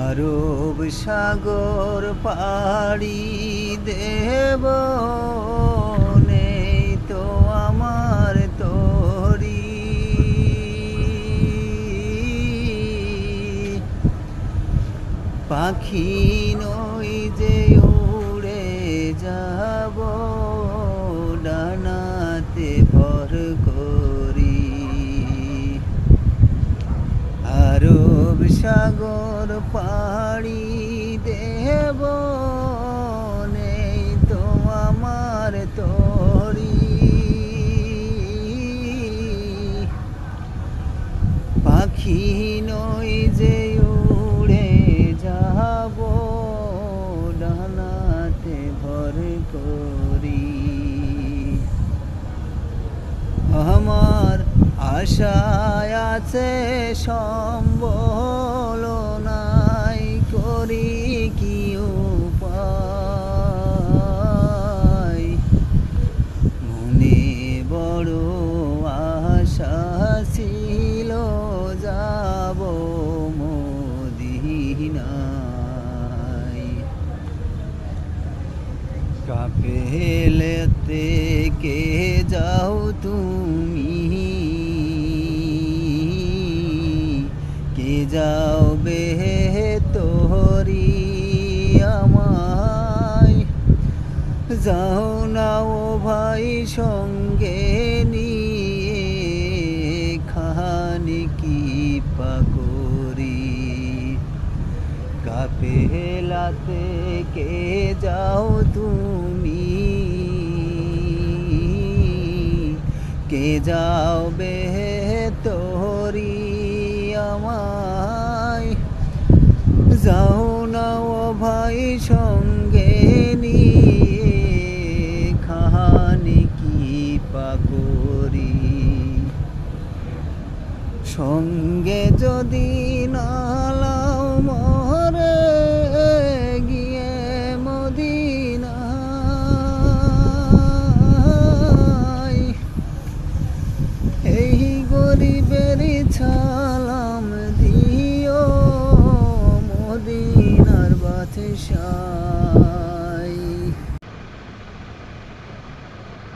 আরব সাগর পাড়ি দেব, নেই তো আমার তরি। পাখি নই যে উড়ে যাব, ডানাতে ভর করি। আরব সাগর পাড়ি দেব, নেই তো আমার তরি। পাখি নই যে উড়ে যাব, ডানাতে ভর করি। আমার আশায় আছে সম্বল নাই, করি কি উপায়। মনে বড় আশা ছিল, যাব মদিনায়। কাফেলাতে কে যাও তুমি, কে যাও বেতরি আমায়। যাও না ও ভাই সঙ্গে নিয়ে, খানি কি পাকরি। কাফেলাতে কে যাও তুমি, কে যাও বেতরি আমায়। যাও না ও ভাই সঙ্গে নিয়ে, খানি কি পাকরি। সঙ্গে যদি নালাও মরে, গিয়ে মদিনায়। এই গরিবের সালাম দিও, মদিনার বাদশা।